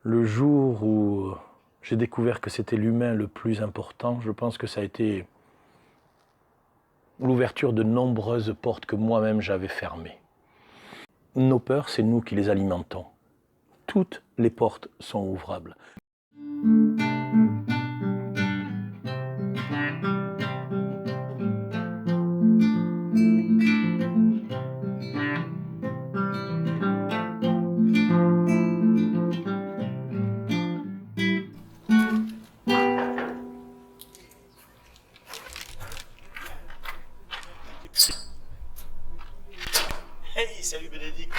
Le jour où j'ai découvert que c'était l'humain le plus important, je pense que ça a été l'ouverture de nombreuses portes que moi-même j'avais fermées. Nos peurs, c'est nous qui les alimentons. Toutes les portes sont ouvrables. Hey, salut Bénédicte.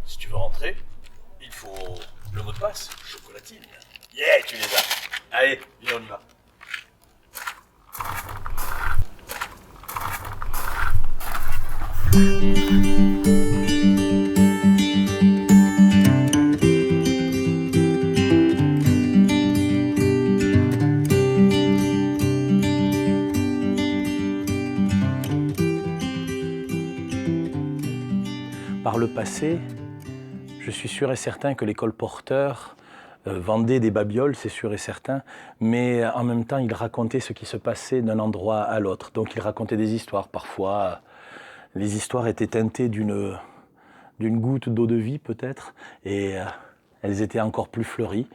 Si tu veux rentrer, il faut le mot de passe, chocolatine. Yeah, tu les as. Allez, viens, on y va. Par le passé, je suis sûr et certain que les colporteurs vendaient des babioles, c'est sûr et certain, mais en même temps, ils racontaient ce qui se passait d'un endroit à l'autre. Donc ils racontaient des histoires. Parfois, les histoires étaient teintées d'une goutte d'eau de vie peut-être, et elles étaient encore plus fleuries.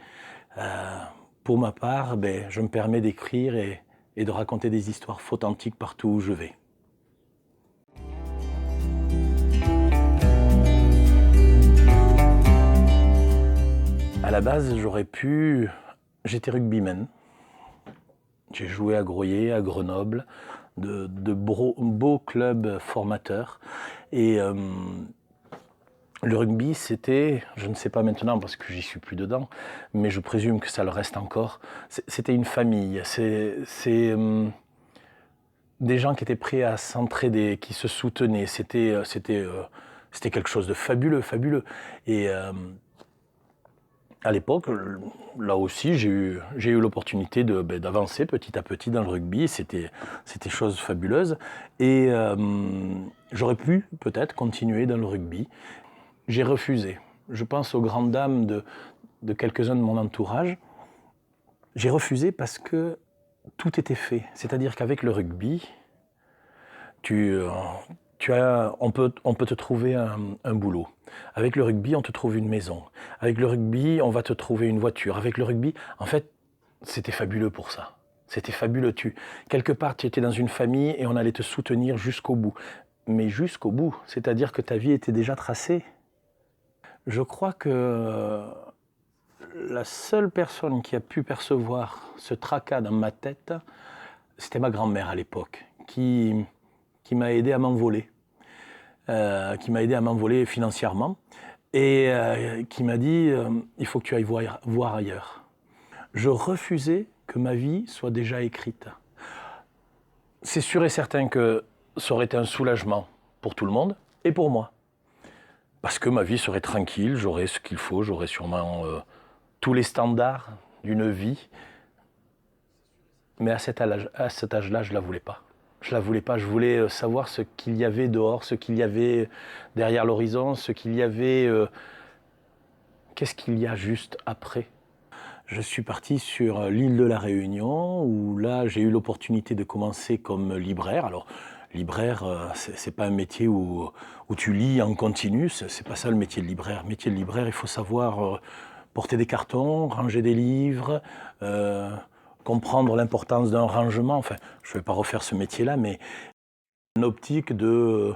Pour ma part, je me permets d'écrire et de raconter des histoires authentiques partout où je vais. À la base, j'étais rugbyman. J'ai joué à Groyer, à Grenoble, de beaux clubs formateurs. Et le rugby, c'était, je ne sais pas maintenant parce que j'y suis plus dedans, mais je présume que ça le reste encore, c'était une famille. C'est des gens qui étaient prêts à s'entraider, qui se soutenaient. C'était quelque chose de fabuleux, fabuleux. Et à l'époque, là aussi, j'ai eu l'opportunité d'avancer petit à petit dans le rugby. C'était chose fabuleuse. Et j'aurais pu peut-être continuer dans le rugby. J'ai refusé. Je pense aux grandes dames de quelques-uns de mon entourage. J'ai refusé parce que tout était fait. C'est-à-dire qu'avec le rugby, on peut te trouver un boulot. Avec le rugby, on te trouve une maison. Avec le rugby, on va te trouver une voiture. Avec le rugby, en fait, c'était fabuleux pour ça. C'était fabuleux. Quelque part, tu étais dans une famille et on allait te soutenir jusqu'au bout. Mais jusqu'au bout, c'est-à-dire que ta vie était déjà tracée. Je crois que la seule personne qui a pu percevoir ce tracas dans ma tête, c'était ma grand-mère à l'époque, qui m'a aidé à m'envoler. Qui m'a aidé à m'envoler financièrement et qui m'a dit il faut que tu ailles voir ailleurs. Je refusais que ma vie soit déjà écrite. C'est sûr et certain que ça aurait été un soulagement pour tout le monde et pour moi. Parce que ma vie serait tranquille, j'aurais ce qu'il faut, j'aurais sûrement tous les standards d'une vie. Mais à cet âge-là, je ne la voulais pas. Je la voulais pas, je voulais savoir ce qu'il y avait dehors, ce qu'il y avait derrière l'horizon, ce qu'il y avait... qu'est-ce qu'il y a juste après? Je suis parti sur l'île de la Réunion, où là j'ai eu l'opportunité de commencer comme libraire. Alors, libraire, c'est pas un métier où tu lis en continu, c'est pas ça le métier de libraire. Le métier de libraire, il faut savoir porter des cartons, ranger des livres, comprendre l'importance d'un rangement. Enfin, je ne vais pas refaire ce métier-là, mais une optique de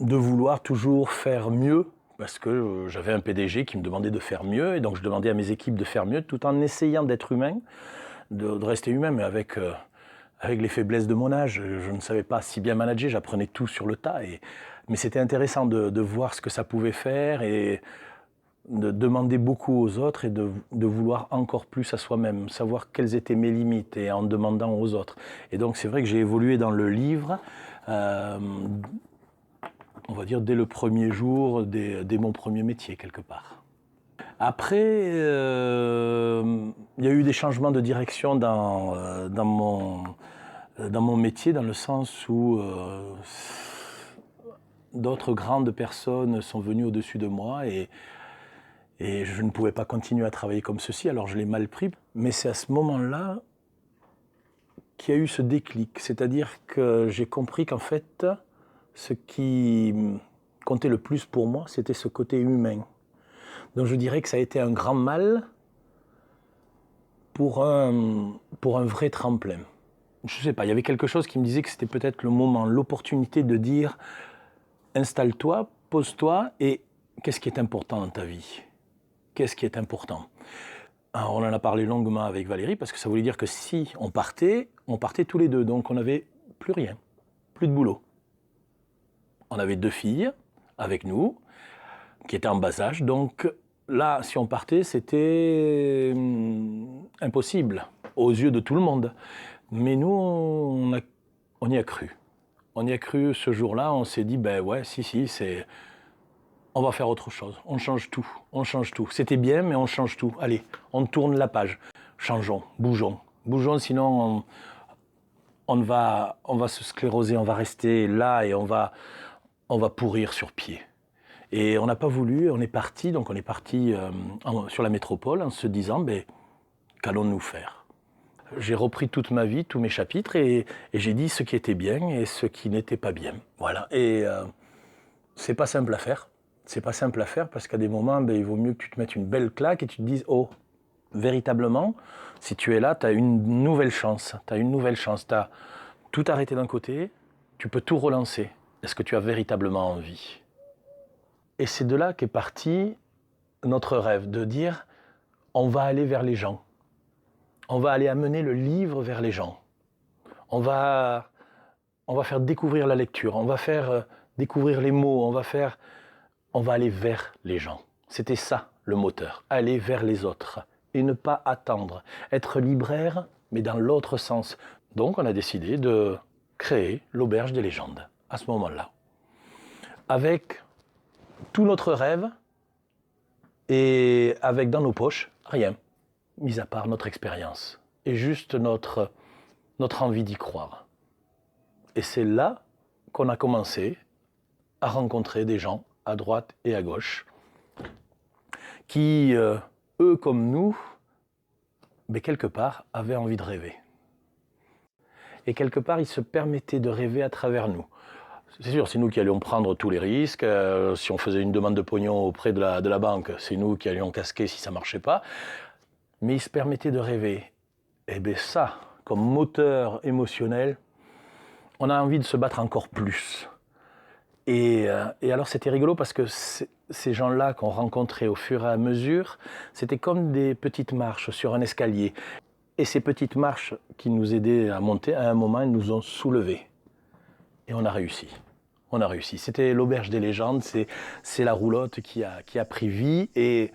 vouloir toujours faire mieux, parce que j'avais un PDG qui me demandait de faire mieux, et donc je demandais à mes équipes de faire mieux, tout en essayant d'être humain, de rester humain, mais avec les faiblesses de mon âge. Je ne savais pas si bien manager, j'apprenais tout sur le tas, mais c'était intéressant de voir ce que ça pouvait faire, et de demander beaucoup aux autres et de vouloir encore plus à soi-même, savoir quelles étaient mes limites et en demandant aux autres. Et donc c'est vrai que j'ai évolué dans le livre, on va dire dès le premier jour, dès mon premier métier quelque part. Après, il y a eu des changements de direction dans mon métier, dans le sens où d'autres grandes personnes sont venues au-dessus de moi Et je ne pouvais pas continuer à travailler comme ceci, alors je l'ai mal pris. Mais c'est à ce moment-là qu'il y a eu ce déclic. C'est-à-dire que j'ai compris qu'en fait, ce qui comptait le plus pour moi, c'était ce côté humain. Donc je dirais que ça a été un grand mal pour un vrai tremplin. Je ne sais pas, il y avait quelque chose qui me disait que c'était peut-être le moment, l'opportunité de dire installe-toi, pose-toi et qu'est-ce qui est important dans ta vie ? Qu'est-ce qui est important ? Alors, on en a parlé longuement avec Valérie parce que ça voulait dire que si on partait tous les deux. Donc on n'avait plus rien, plus de boulot. On avait 2 filles avec nous qui étaient en bas âge. Donc là, si on partait, c'était impossible aux yeux de tout le monde. Mais nous, on y a cru. On y a cru ce jour-là. On s'est dit, ben ouais, on va faire autre chose. On change tout. C'était bien, mais on change tout. Allez, on tourne la page. Changeons, bougeons. Bougeons, sinon on va se scléroser, on va rester là et on va pourrir sur pied. Et on n'a pas voulu, on est parti sur la métropole en se disant, qu'allons-nous faire ? J'ai repris toute ma vie, tous mes chapitres, et j'ai dit ce qui était bien et ce qui n'était pas bien. Voilà. Et c'est pas simple à faire. C'est pas simple à faire parce qu'à des moments, il vaut mieux que tu te mettes une belle claque et tu te dises, oh, véritablement, si tu es là, tu as une nouvelle chance. Tu as tout arrêté d'un côté, tu peux tout relancer. Est-ce que tu as véritablement envie ? Et c'est de là qu'est parti notre rêve, de dire, on va aller vers les gens. On va aller amener le livre vers les gens. On va faire découvrir la lecture, on va faire découvrir les mots, on va aller vers les gens. C'était ça le moteur, aller vers les autres et ne pas attendre. Être libraire, mais dans l'autre sens. Donc on a décidé de créer l'Auberge des légendes à ce moment-là. Avec tout notre rêve et avec dans nos poches rien, mis à part notre expérience et juste notre envie d'y croire. Et c'est là qu'on a commencé à rencontrer des gens à droite et à gauche qui, eux comme nous, quelque part, avaient envie de rêver. Et quelque part, ils se permettaient de rêver à travers nous. C'est sûr, c'est nous qui allions prendre tous les risques. Si on faisait une demande de pognon auprès de la banque, c'est nous qui allions casquer si ça ne marchait pas. Mais ils se permettaient de rêver. Et ça, comme moteur émotionnel, on a envie de se battre encore plus. Et alors c'était rigolo parce que ces gens-là qu'on rencontrait au fur et à mesure, c'était comme des petites marches sur un escalier. Et ces petites marches qui nous aidaient à monter, à un moment, elles nous ont soulevés. Et on a réussi. C'était l'Auberge des légendes, c'est la roulotte qui a pris vie. Et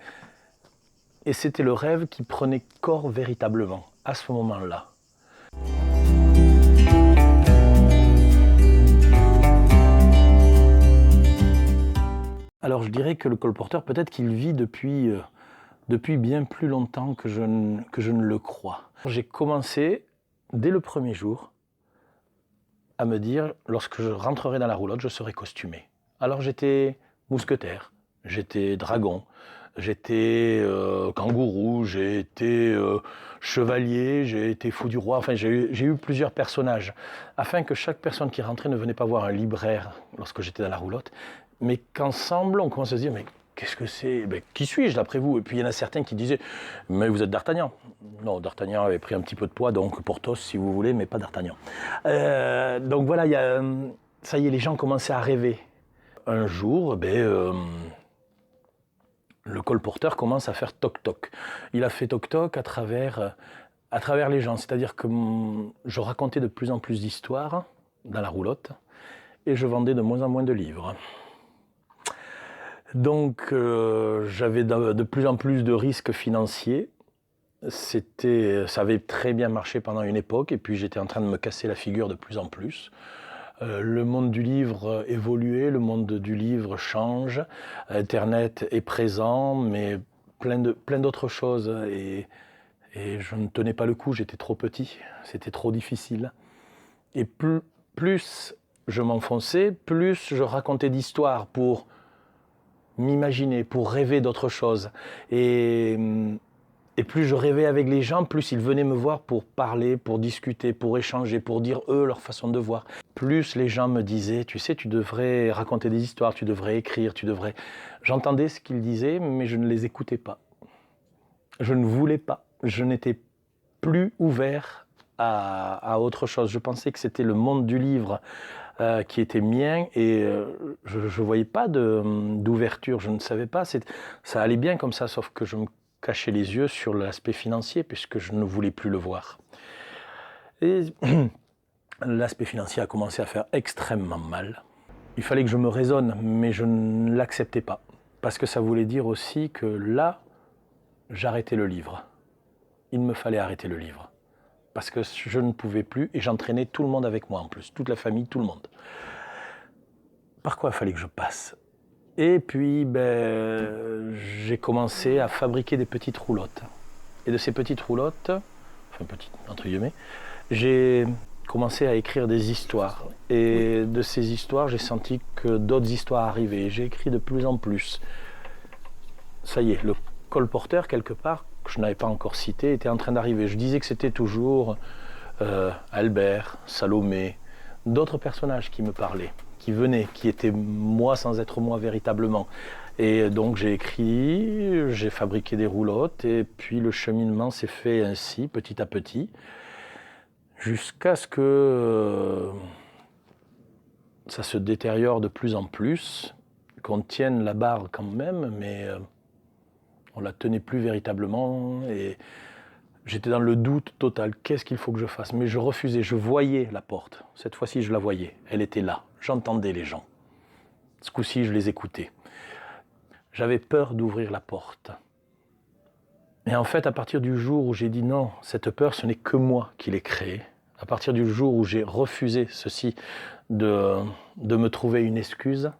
c'était le rêve qui prenait corps véritablement, à ce moment-là. Alors je dirais que le colporteur, peut-être qu'il vit depuis bien plus longtemps que je ne le crois. J'ai commencé, dès le premier jour, à me dire, lorsque je rentrerai dans la roulotte, je serai costumé. Alors j'étais mousquetaire, j'étais dragon, j'étais kangourou, j'ai été chevalier, j'ai été fou du roi, enfin j'ai eu plusieurs personnages, afin que chaque personne qui rentrait ne venait pas voir un libraire lorsque j'étais dans la roulotte, mais qu'ensemble on commence à se dire, mais qu'est-ce que c'est ? Qui suis-je d'après vous ? Et puis il y en a certains qui disaient, mais vous êtes d'Artagnan. Non, d'Artagnan avait pris un petit peu de poids, donc Porthos si vous voulez, mais pas d'Artagnan. Donc voilà, ça y est, les gens commençaient à rêver. Un jour, le colporteur commence à faire toc-toc. Il a fait toc-toc à travers les gens. C'est-à-dire que je racontais de plus en plus d'histoires dans la roulotte et je vendais de moins en moins de livres. Donc j'avais de plus en plus de risques financiers. Ça avait très bien marché pendant une époque et puis j'étais en train de me casser la figure de plus en plus. Le monde du livre évoluait, le monde du livre change, Internet est présent, mais plein d'autres choses. Et je ne tenais pas le coup, j'étais trop petit, c'était trop difficile. Et plus je m'enfonçais, plus je racontais d'histoires pour m'imaginer, pour rêver d'autre chose. Et plus je rêvais avec les gens, plus ils venaient me voir pour parler, pour discuter, pour échanger, pour dire eux leur façon de voir. Plus les gens me disaient, tu sais, tu devrais raconter des histoires, tu devrais écrire, tu devrais... J'entendais ce qu'ils disaient, mais je ne les écoutais pas. Je ne voulais pas. Je n'étais plus ouvert à autre chose. Je pensais que c'était le monde du livre qui était mien et je ne voyais pas d'ouverture. Je ne savais pas. Ça allait bien comme ça, sauf que je me cachais les yeux sur l'aspect financier puisque je ne voulais plus le voir. Et l'aspect financier a commencé à faire extrêmement mal. Il fallait que je me raisonne, mais je ne l'acceptais pas. Parce que ça voulait dire aussi que là, j'arrêtais le livre. Il me fallait arrêter le livre. Parce que je ne pouvais plus et j'entraînais tout le monde avec moi en plus, toute la famille, tout le monde. Par quoi il fallait que je passe? Et puis, j'ai commencé à fabriquer des petites roulottes. Et de ces petites roulottes, enfin petites entre guillemets, j'ai commencé à écrire des histoires. Et de ces histoires, j'ai senti que d'autres histoires arrivaient. Et j'ai écrit de plus en plus. Ça y est, le colporteur, quelque part, que je n'avais pas encore cité, était en train d'arriver. Je disais que c'était toujours Albert, Salomé, d'autres personnages qui me parlaient, qui venaient, qui étaient moi sans être moi véritablement. Et donc j'ai écrit, j'ai fabriqué des roulottes, et puis le cheminement s'est fait ainsi, petit à petit, jusqu'à ce que ça se détériore de plus en plus, qu'on tienne la barre quand même, mais on la tenait plus véritablement, et j'étais dans le doute total. Qu'est-ce qu'il faut que je fasse? Mais je refusais, je voyais la porte. Cette fois-ci, je la voyais. Elle était là. J'entendais les gens. Ce coup-ci, je les écoutais. J'avais peur d'ouvrir la porte. Et en fait, à partir du jour où j'ai dit non, cette peur, ce n'est que moi qui l'ai créée. À partir du jour où j'ai refusé ceci, de me trouver une excuse,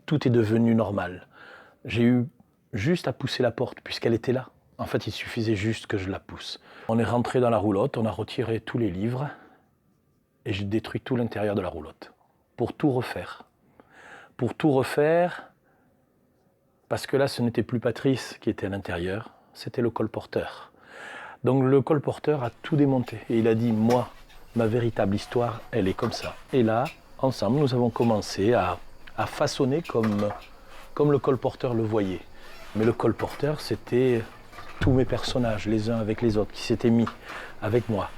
tout est devenu normal. J'ai eu juste à pousser la porte, puisqu'elle était là. En fait, il suffisait juste que je la pousse. On est rentré dans la roulotte, on a retiré tous les livres, et j'ai détruit tout l'intérieur de la roulotte. Pour tout refaire. Pour tout refaire, parce que là, ce n'était plus Patrice qui était à l'intérieur, c'était le colporteur. Donc le colporteur a tout démonté, et il a dit, moi, ma véritable histoire, elle est comme ça. Et là, ensemble, nous avons commencé à façonner comme le colporteur le voyait. Mais le colporteur, c'était tous mes personnages, les uns avec les autres, qui s'étaient mis avec moi.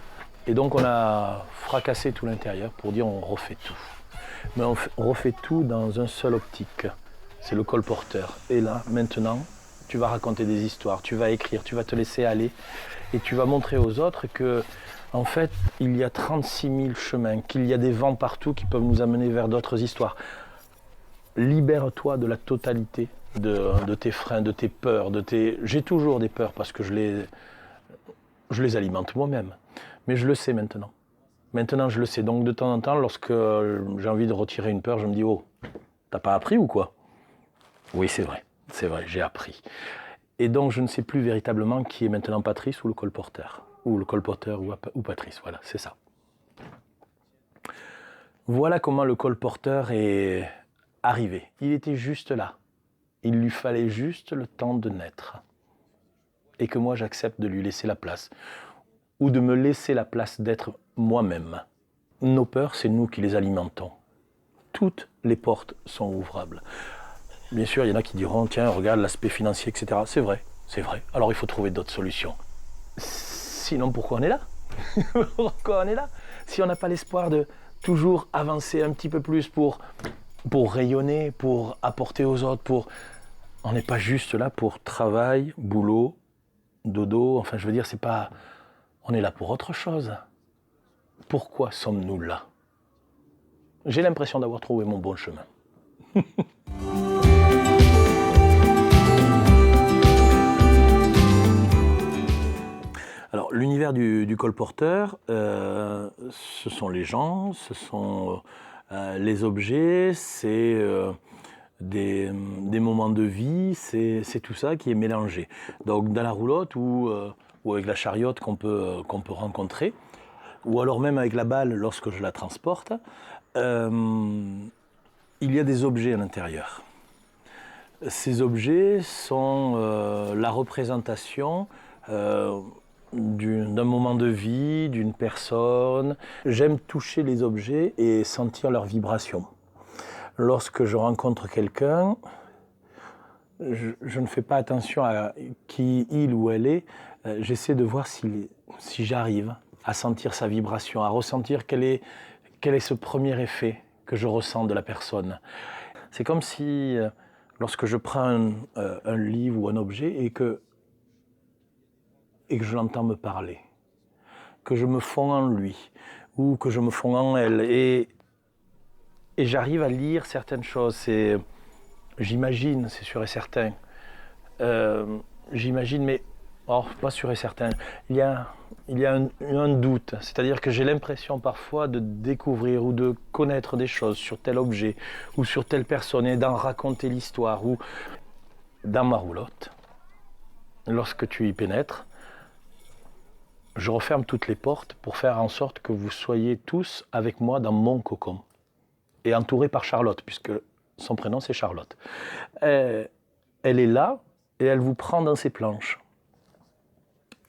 Et donc on a fracassé tout l'intérieur pour dire on refait tout. Mais on refait tout dans un seul optique, c'est le colporteur. Et là, maintenant, tu vas raconter des histoires, tu vas écrire, tu vas te laisser aller, et tu vas montrer aux autres que, en fait, il y a 36 000 chemins, qu'il y a des vents partout qui peuvent nous amener vers d'autres histoires. Libère-toi de la totalité de tes freins, de tes peurs, J'ai toujours des peurs parce que je les alimente moi-même. Mais je le sais maintenant. Maintenant, je le sais. Donc, de temps en temps, lorsque j'ai envie de retirer une peur, je me dis « Oh, t'as pas appris ou quoi ?» Oui, c'est vrai, j'ai appris. Et donc, je ne sais plus véritablement qui est maintenant Patrice ou le colporteur. Ou le colporteur ou Patrice, voilà, c'est ça. Voilà comment le colporteur est arrivé. Il était juste là. Il lui fallait juste le temps de naître. Et que moi, j'accepte de lui laisser la place. Ou de me laisser la place d'être moi-même. Nos peurs, c'est nous qui les alimentons. Toutes les portes sont ouvrables. Bien sûr, il y en a qui diront, tiens, regarde l'aspect financier, etc. C'est vrai. Alors il faut trouver d'autres solutions. Sinon, pourquoi on est là? Pourquoi on est là? Si on n'a pas l'espoir de toujours avancer un petit peu plus pour rayonner, pour apporter aux autres, on n'est pas juste là pour travail, boulot, dodo, enfin je veux dire, c'est pas... On est là pour autre chose. Pourquoi sommes-nous là? J'ai l'impression d'avoir trouvé mon bon chemin. Alors, l'univers du colporteur, ce sont les gens, ce sont les objets, c'est des moments de vie, c'est tout ça qui est mélangé. Donc, dans la roulotte ou avec la chariote qu'on peut rencontrer, ou alors même avec la balle lorsque je la transporte, il y a des objets à l'intérieur. Ces objets sont la représentation d'un moment de vie, d'une personne. J'aime toucher les objets et sentir leur vibration. Lorsque je rencontre quelqu'un, je ne fais pas attention à qui il ou elle est. J'essaie de voir si j'arrive à sentir sa vibration, à ressentir quel est ce premier effet que je ressens de la personne. C'est comme si, lorsque je prends un livre ou un objet et que je l'entends me parler, que je me fonds en lui ou que je me fonds en elle et j'arrive à lire certaines choses. J'imagine, c'est sûr et certain. J'imagine, mais pas sûr et certain. Il y a un doute, c'est-à-dire que j'ai l'impression parfois de découvrir ou de connaître des choses sur tel objet ou sur telle personne et d'en raconter l'histoire. Ou dans ma roulotte, lorsque tu y pénètres, je referme toutes les portes pour faire en sorte que vous soyez tous avec moi dans mon cocon et entouré par Charlotte, puisque son prénom c'est Charlotte. Elle est là et elle vous prend dans ses planches.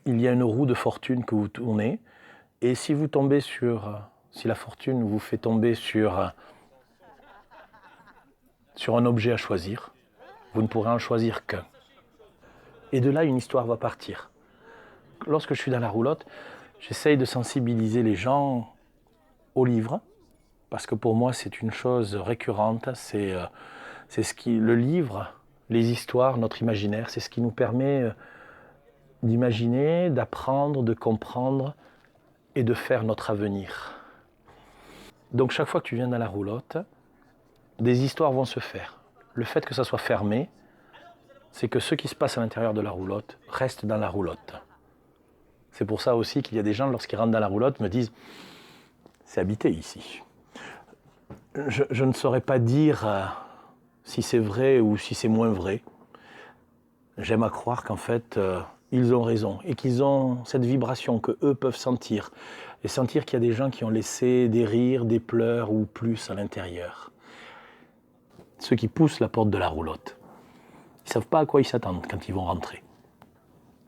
Il y a une roue de fortune que vous tournez et si la fortune vous fait tomber sur un objet à choisir, vous ne pourrez en choisir qu'un. Et de là, une histoire va partir. Lorsque je suis dans la roulotte, j'essaye de sensibiliser les gens au livre, parce que pour moi c'est une chose récurrente, le livre, les histoires, notre imaginaire, c'est ce qui nous permet d'imaginer, d'apprendre, de comprendre et de faire notre avenir. Donc chaque fois que tu viens dans la roulotte, des histoires vont se faire. Le fait que ça soit fermé, c'est que ce qui se passe à l'intérieur de la roulotte reste dans la roulotte. C'est pour ça aussi qu'il y a des gens, lorsqu'ils rentrent dans la roulotte, me disent « c'est habité ici ». Je ne saurais pas dire si c'est vrai ou si c'est moins vrai. J'aime à croire qu'en fait, ils ont raison et qu'ils ont cette vibration qu'eux peuvent sentir. Et sentir qu'il y a des gens qui ont laissé des rires, des pleurs ou plus à l'intérieur. Ceux qui poussent la porte de la roulotte, ils ne savent pas à quoi ils s'attendent quand ils vont rentrer.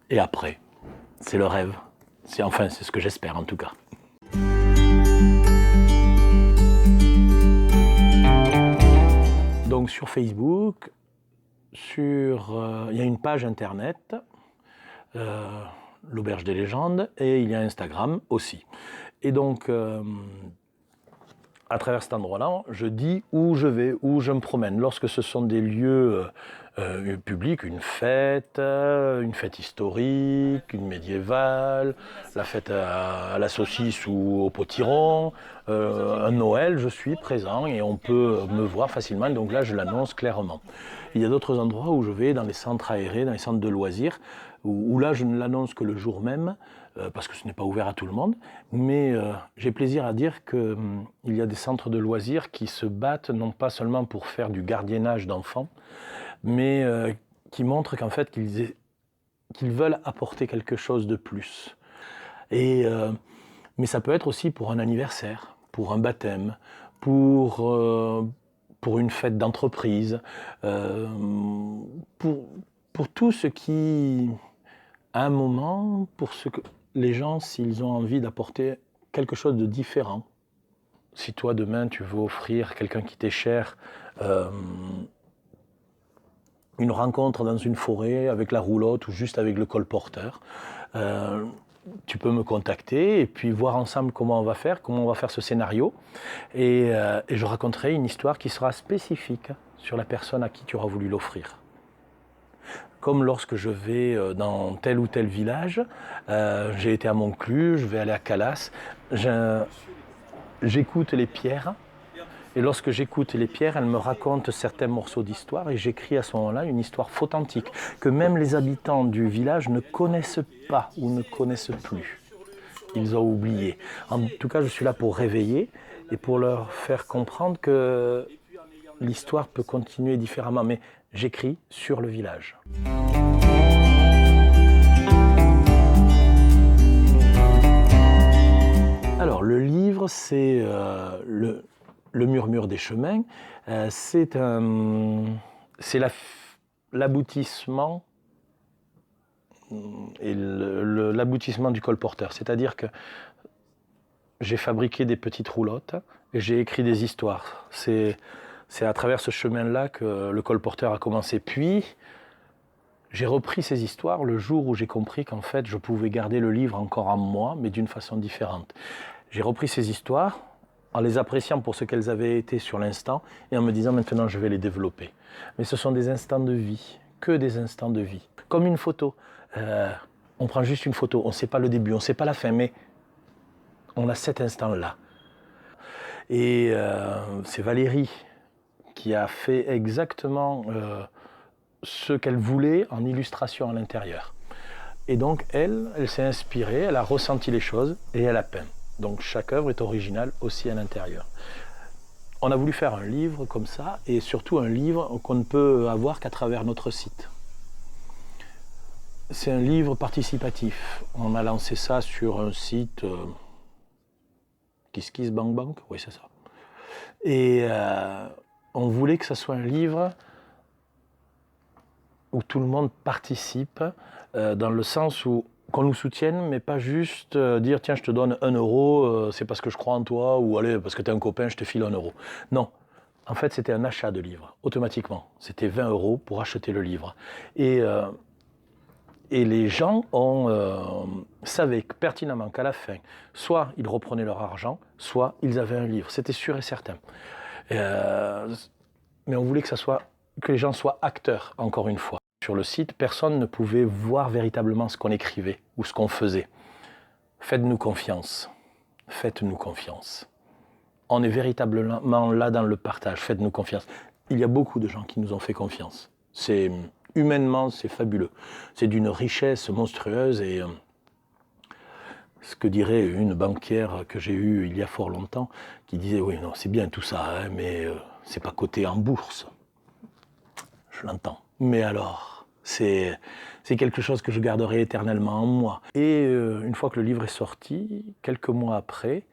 Et après, c'est le rêve. C'est ce que j'espère en tout cas. Donc sur Facebook, il y a une page internet, l'Auberge des légendes, et il y a Instagram aussi. Et donc, à travers cet endroit-là, je dis où je vais, où je me promène. Lorsque ce sont des lieux publics, une fête historique, une médiévale, la fête à la saucisse ou au potiron, un Noël, je suis présent et on peut me voir facilement. Donc là, je l'annonce clairement. Il y a d'autres endroits où je vais dans les centres aérés, dans les centres de loisirs, où là, je ne l'annonce que le jour même, parce que ce n'est pas ouvert à tout le monde. Mais j'ai plaisir à dire qu'il y a des centres de loisirs qui se battent, non pas seulement pour faire du gardiennage d'enfants, mais qui montrent qu'en fait, qu'ils veulent apporter quelque chose de plus. Mais ça peut être aussi pour un anniversaire, pour un baptême, pour une fête d'entreprise, pour tout ce qui, à un moment, pour ce que les gens, s'ils ont envie d'apporter quelque chose de différent. Si toi, demain, tu veux offrir à quelqu'un qui t'est cher une rencontre dans une forêt avec la roulotte ou juste avec le colporteur, tu peux me contacter et puis voir ensemble comment on va faire ce scénario. Et je raconterai une histoire qui sera spécifique sur la personne à qui tu auras voulu l'offrir. Comme lorsque je vais dans tel ou tel village, j'ai été à Monclus, je vais aller à Calas, j'écoute les pierres. Et lorsque j'écoute les pierres, elles me racontent certains morceaux d'histoire et j'écris à ce moment-là une histoire authentique que même les habitants du village ne connaissent pas ou ne connaissent plus. Ils ont oublié. En tout cas, je suis là pour réveiller et pour leur faire comprendre que l'histoire peut continuer différemment. Mais j'écris sur le village. Alors, le livre, c'est le murmure des chemins. C'est l'aboutissement et l'aboutissement du colporteur. C'est-à-dire que j'ai fabriqué des petites roulottes et j'ai écrit des histoires. C'est à travers ce chemin-là que le colporteur a commencé. Puis, j'ai repris ces histoires le jour où j'ai compris qu'en fait, je pouvais garder le livre encore en moi, mais d'une façon différente. J'ai repris ces histoires en les appréciant pour ce qu'elles avaient été sur l'instant et en me disant maintenant je vais les développer. Mais ce sont des instants de vie, que des instants de vie. Comme une photo. On prend juste une photo, on ne sait pas le début, on ne sait pas la fin, mais on a cet instant-là. Et c'est Valérie qui a fait exactement ce qu'elle voulait en illustration à l'intérieur. Et donc elle s'est inspirée, elle a ressenti les choses et elle a peint. Donc chaque œuvre est originale aussi à l'intérieur. On a voulu faire un livre comme ça, et surtout un livre qu'on ne peut avoir qu'à travers notre site. C'est un livre participatif. On a lancé ça sur un site KissKissBankBank, oui c'est ça. Et on voulait que ça soit un livre où tout le monde participe, dans le sens où qu'on nous soutienne, mais pas juste dire tiens je te donne 1 euro, c'est parce que je crois en toi, ou allez parce que tu es un copain je te file 1 euro. Non, en fait c'était un achat de livre, automatiquement. C'était 20 euros pour acheter le livre. Et les gens savaient pertinemment qu'à la fin, soit ils reprenaient leur argent, soit ils avaient un livre. C'était sûr et certain. Mais on voulait que les gens soient acteurs, encore une fois. Sur le site, personne ne pouvait voir véritablement ce qu'on écrivait ou ce qu'on faisait. Faites-nous confiance. Faites-nous confiance. On est véritablement là dans le partage. Faites-nous confiance. Il y a beaucoup de gens qui nous ont fait confiance. Humainement, c'est fabuleux. C'est d'une richesse monstrueuse et ce que dirait une banquière que j'ai eue il y a fort longtemps, qui disait oui, non, c'est bien tout ça, hein, mais c'est pas coté en bourse. Je l'entends. Mais alors, c'est quelque chose que je garderai éternellement en moi. Et une fois que le livre est sorti, quelques mois après,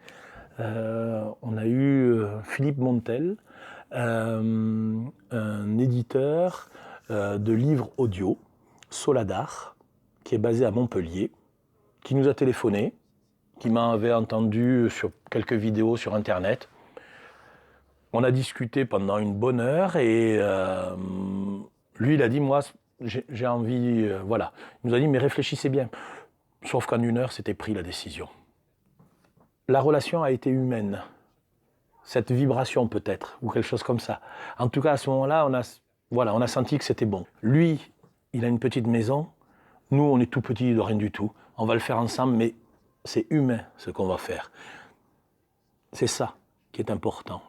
on a eu Philippe Montel, un éditeur de livres audio, Soladar, qui est basé à Montpellier, qui nous a téléphoné, qui m'avait entendu sur quelques vidéos sur Internet. On a discuté pendant une bonne heure et lui, il a dit, moi, j'ai envie, voilà. Il nous a dit, mais réfléchissez bien. Sauf qu'en 1 heure, c'était pris la décision. La relation a été humaine. Cette vibration peut-être, ou quelque chose comme ça. En tout cas, à ce moment-là, on a senti que c'était bon. Lui, il a une petite maison. Nous, on est tout petits de rien du tout. On va le faire ensemble, mais c'est humain ce qu'on va faire. C'est ça qui est important.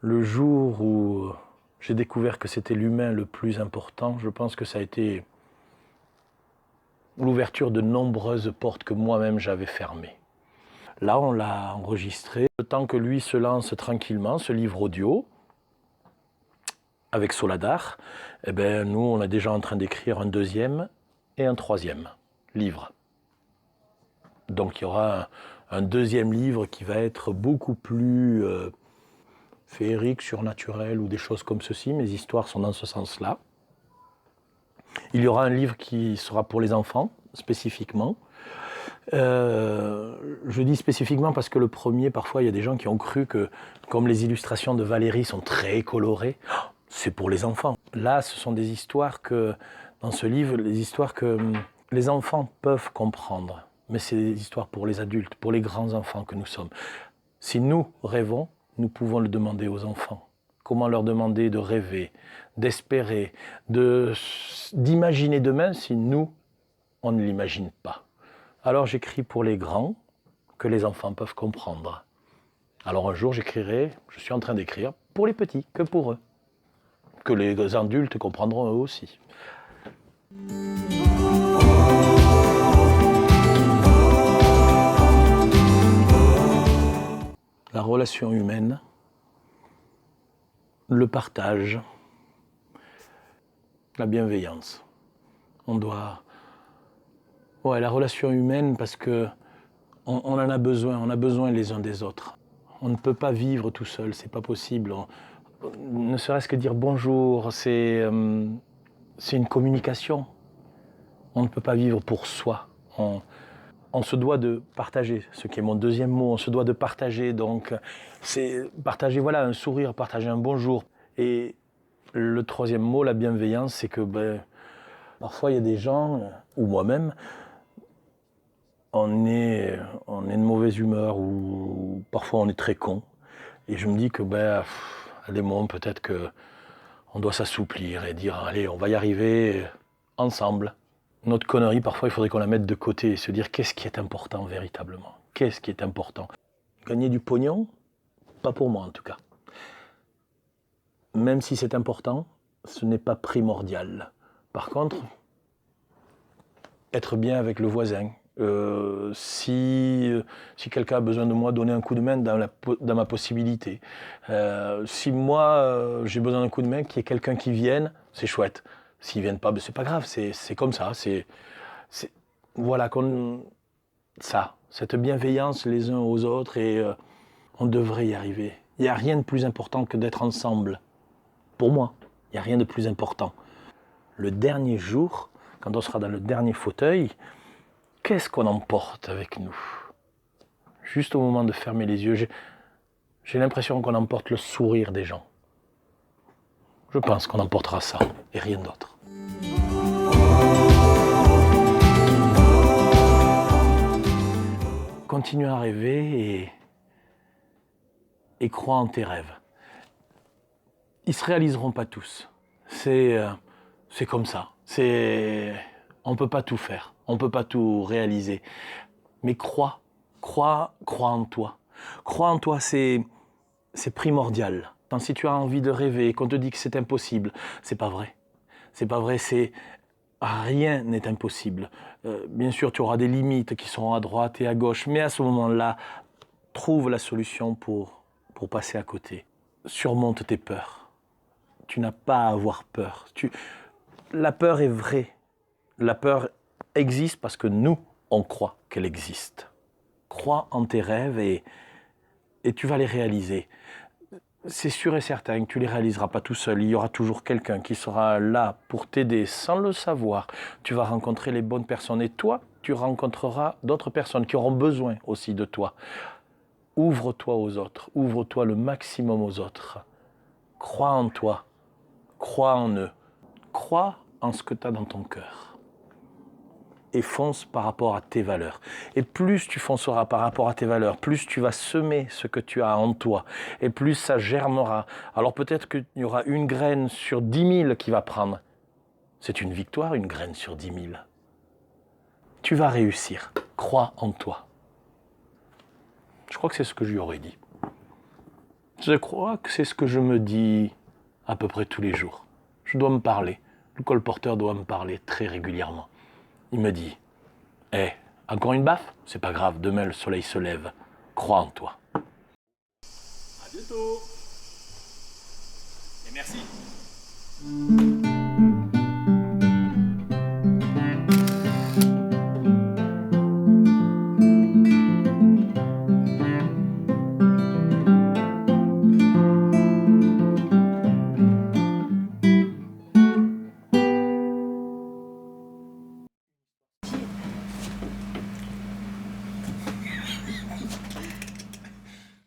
Le jour où j'ai découvert que c'était l'humain le plus important, je pense que ça a été l'ouverture de nombreuses portes que moi-même j'avais fermées. Là, on l'a enregistré. Le temps que lui se lance tranquillement, ce livre audio, avec Soladar, eh ben, nous, on est déjà en train d'écrire un 2e et un 3e livre. Donc il y aura un 2e livre qui va être beaucoup plus féerique, surnaturel ou des choses comme ceci. Mes histoires sont dans ce sens-là. Il y aura un livre qui sera pour les enfants, spécifiquement. Je dis spécifiquement parce que le premier, parfois, il y a des gens qui ont cru que, comme les illustrations de Valérie sont très colorées, c'est pour les enfants. Là, ce sont des histoires que, dans ce livre, les histoires que les enfants peuvent comprendre. Mais c'est des histoires pour les adultes, pour les grands enfants que nous sommes. Si nous rêvons, nous pouvons le demander aux enfants. Comment leur demander de rêver, d'espérer, d'imaginer demain si nous, on ne l'imagine pas. Alors j'écris pour les grands, que les enfants peuvent comprendre. Alors un jour j'écrirai, je suis en train d'écrire, pour les petits, que pour eux. Que les adultes comprendront eux aussi. La relation humaine, le partage, la bienveillance. On doit... Ouais, la relation humaine, parce que on en a besoin les uns des autres. On ne peut pas vivre tout seul, c'est pas possible. Ne serait-ce que dire bonjour, c'est c'est une communication. On ne peut pas vivre pour soi. On se doit de partager, ce qui est mon deuxième mot, on se doit de partager. Donc, c'est partager voilà, un sourire, partager un bonjour. Et le troisième mot, la bienveillance, c'est que parfois il y a des gens, ou moi-même, on est de mauvaise humeur ou parfois on est très con. Et je me dis que à des moments peut-être qu'on doit s'assouplir et dire allez, on va y arriver ensemble. Notre connerie, parfois il faudrait qu'on la mette de côté et se dire qu'est-ce qui est important véritablement. Qu'est-ce qui est important? Gagner du pognon, pas pour moi en tout cas. Même si c'est important, ce n'est pas primordial. Par contre, être bien avec le voisin. Si quelqu'un a besoin de moi, donner un coup de main dans ma possibilité. Si moi, j'ai besoin d'un coup de main, qu'il y ait quelqu'un qui vienne, c'est chouette. S'ils ne viennent pas, c'est pas grave, c'est comme ça. Voilà, cette bienveillance les uns aux autres, et on devrait y arriver. Il n'y a rien de plus important que d'être ensemble. Pour moi, il n'y a rien de plus important. Le dernier jour, quand on sera dans le dernier fauteuil, qu'est-ce qu'on emporte avec nous? Juste au moment de fermer les yeux, j'ai l'impression qu'on emporte le sourire des gens. Je pense qu'on emportera ça et rien d'autre. Continue à rêver et crois en tes rêves. Ils ne se réaliseront pas tous. C'est comme ça. On ne peut pas tout faire. On ne peut pas tout réaliser. Mais crois en toi. Crois en toi, c'est primordial. Si tu as envie de rêver et qu'on te dit que c'est impossible, c'est pas vrai. C'est pas vrai, rien n'est impossible. Bien sûr, tu auras des limites qui seront à droite et à gauche, mais à ce moment-là, trouve la solution pour passer à côté. Surmonte tes peurs. Tu n'as pas à avoir peur. La peur est vraie. La peur existe parce que nous, on croit qu'elle existe. Crois en tes rêves et tu vas les réaliser. C'est sûr et certain que tu ne les réaliseras pas tout seul. Il y aura toujours quelqu'un qui sera là pour t'aider sans le savoir. Tu vas rencontrer les bonnes personnes et toi, tu rencontreras d'autres personnes qui auront besoin aussi de toi. Ouvre-toi aux autres. Ouvre-toi le maximum aux autres. Crois en toi. Crois en eux. Crois en ce que tu as dans ton cœur. Et fonce par rapport à tes valeurs. Et plus tu fonceras par rapport à tes valeurs, plus tu vas semer ce que tu as en toi, et plus ça germera. Alors peut-être qu'il y aura une graine sur 10 000 qui va prendre. C'est une victoire, une graine sur 10 000. Tu vas réussir. Crois en toi. Je crois que c'est ce que je lui aurais dit. Je crois que c'est ce que je me dis à peu près tous les jours. Je dois me parler. Le colporteur doit me parler très régulièrement. Il me dit, encore une baffe? C'est pas grave, demain le soleil se lève. Crois en toi. À bientôt. Et merci.